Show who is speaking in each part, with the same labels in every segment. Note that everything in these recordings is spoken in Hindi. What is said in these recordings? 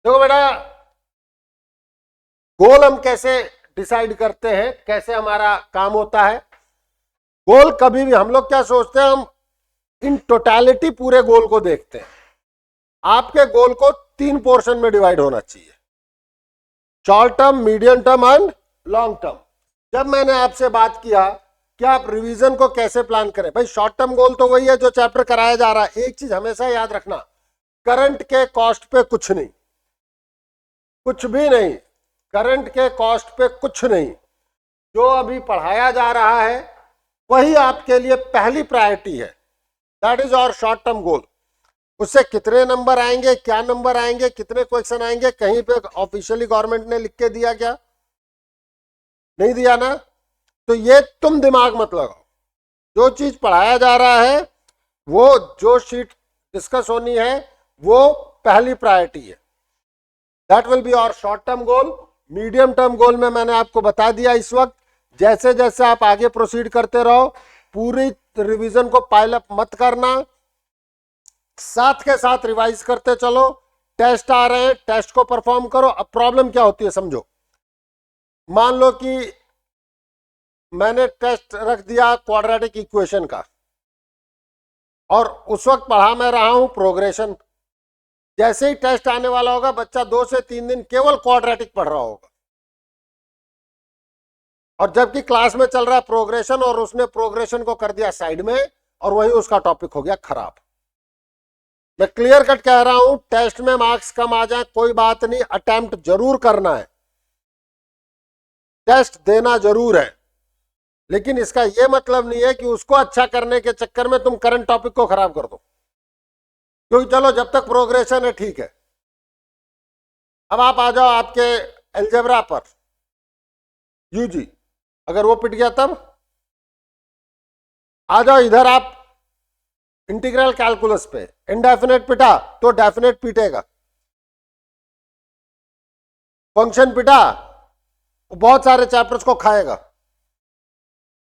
Speaker 1: देखो बेटा, गोल हम कैसे डिसाइड करते हैं, कैसे हमारा काम होता है। गोल कभी भी हम लोग क्या सोचते हैं, हम इन टोटलिटी पूरे गोल को देखते हैं। आपके गोल को 3 पोर्शन में डिवाइड होना चाहिए, short term, medium term and long term. जब मैंने आपसे बात किया कि आप रिवीजन को कैसे प्लान करें, भाई शॉर्ट टर्म गोल तो वही है जो चैप्टर कराया जा रहा है। एक चीज हमेशा याद रखना, करंट के कॉस्ट पे कुछ नहीं, कुछ भी नहीं, करंट के कॉस्ट पे कुछ नहीं। जो अभी पढ़ाया जा रहा है वही आपके लिए पहली प्रायोरिटी है। That is our short term goal. उससे कितने नंबर आएंगे, क्या नंबर आएंगे, कितने क्वेश्चन आएंगे, कहीं पे ऑफिशियली गवर्नमेंट ने लिख के दिया क्या? नहीं दिया ना। तो ये तुम दिमाग मत लगाओ, जो चीज पढ़ाया जा रहा है, वो जो शीट डिस्कस होनी है, वो पहली प्रायोरिटी है। That will be our short term goal. Medium term goal में मैंने आपको बता दिया इस वक्त, जैसे जैसे आप आगे प्रोसीड करते रहो, पूरी रिवीजन को पाइल अप मत करना, साथ के साथ रिवाइज करते चलो। टेस्ट आ रहे हैं, टेस्ट को परफॉर्म करो। अब प्रॉब्लम क्या होती है समझो, मान लो कि मैंने टेस्ट रख दिया क्वाड्रेटिक इक्वेशन का, और उस वक्त पढ़ा मैं रहा हूं प्रोग्रेशन। जैसे ही टेस्ट आने वाला होगा, बच्चा 2 से 3 दिन केवल क्वाड्रेटिक पढ़ रहा होगा, और जबकि क्लास में चल रहा है प्रोग्रेशन, और उसने प्रोग्रेशन को कर दिया साइड में, और वही उसका टॉपिक हो गया खराब। मैं क्लियर कट कह रहा हूं, टेस्ट में मार्क्स कम आ जाए कोई बात नहीं, अटेम्प्ट जरूर करना है, टेस्ट देना जरूर है, लेकिन इसका यह मतलब नहीं है कि उसको अच्छा करने के चक्कर में तुम करंट टॉपिक को खराब कर दो। क्योंकि चलो जब तक प्रोग्रेशन है ठीक है। अब आप आ जाओ आपके अलजेब्रा पर, यूजी, अगर वो पिट गया तब आ जाओ इधर आप इंटीग्रल कैलकुलस पे, इनडेफिनेट पिटा तो डेफिनेट पीटेगा, फंक्शन पिटा बहुत सारे चैप्टर्स को खाएगा।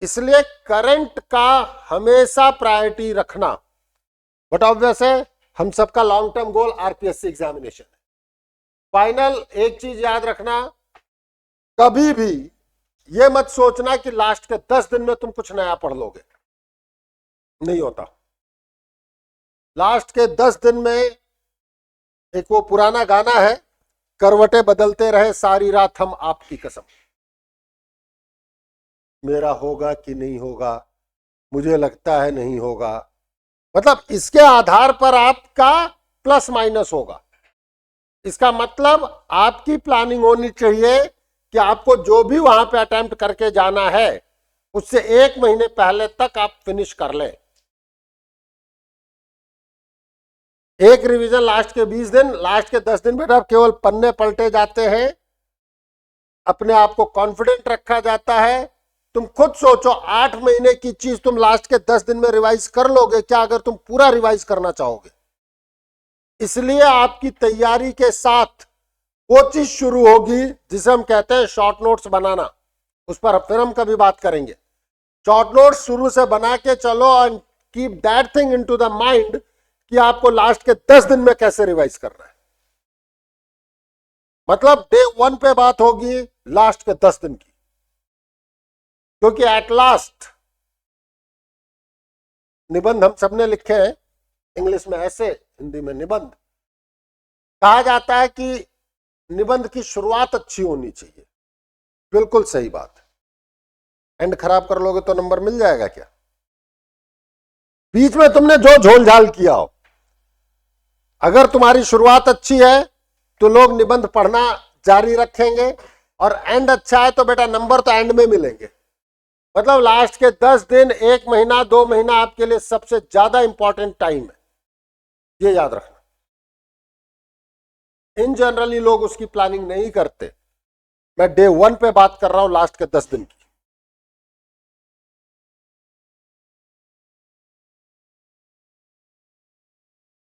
Speaker 1: इसलिए करंट का हमेशा प्रायोरिटी रखना। बट ऑब्वियस है, हम सबका long term goal RPSC examination है। फाइनल एक चीज याद रखना, कभी भी ये मत सोचना कि लास्ट के 10 दिन में तुम कुछ नया पढ़ लोगे, नहीं होता। लास्ट के 10 दिन में, एक वो पुराना गाना है, करवटें बदलते रहे सारी रात हम आपकी कसम, मेरा होगा कि नहीं होगा, मुझे लगता है नहीं होगा, मतलब इसके आधार पर आपका प्लस माइनस होगा। इसका मतलब आपकी प्लानिंग होनी चाहिए कि आपको जो भी वहां पे अटेम्प्ट करके जाना है, उससे 1 महीने पहले तक आप फिनिश कर लें। एक रिवीजन लास्ट के 20 दिन, लास्ट के 10 दिन में आप केवल पन्ने पलटे जाते हैं, अपने आप को कॉन्फिडेंट रखा जाता है। तुम खुद सोचो, 8 महीने की चीज तुम लास्ट के 10 दिन में रिवाइज कर लोगे क्या, अगर तुम पूरा रिवाइज करना चाहोगे? इसलिए आपकी तैयारी के साथ वो चीज शुरू होगी जिसे हम कहते हैं शॉर्ट नोट्स बनाना। उस पर फिर हम कभी बात करेंगे। शॉर्ट नोट्स शुरू से बना के चलो, and keep that thing into the mind कि आपको लास्ट के 10 दिन में कैसे रिवाइज करना है। मतलब डे 1 पे बात होगी लास्ट के 10 दिन की, क्योंकि एट लास्ट निबंध हम सबने लिखे हैं, इंग्लिश में ऐसे, हिंदी में निबंध। कहा जाता है कि निबंध की शुरुआत अच्छी होनी चाहिए, बिल्कुल सही बात है। एंड खराब कर लोगे तो नंबर मिल जाएगा क्या? बीच में तुमने जो झोल झाल किया हो, अगर तुम्हारी शुरुआत अच्छी है तो लोग निबंध पढ़ना जारी रखेंगे, और एंड अच्छा है तो बेटा नंबर तो एंड में मिलेंगे। मतलब लास्ट के 10 दिन, 1 महीना, 2 महीना आपके लिए सबसे ज्यादा इंपॉर्टेंट टाइम है, ये याद रखना। इन जनरली लोग उसकी प्लानिंग नहीं करते। मैं डे 1 पे बात कर रहा हूं लास्ट के 10 दिन की।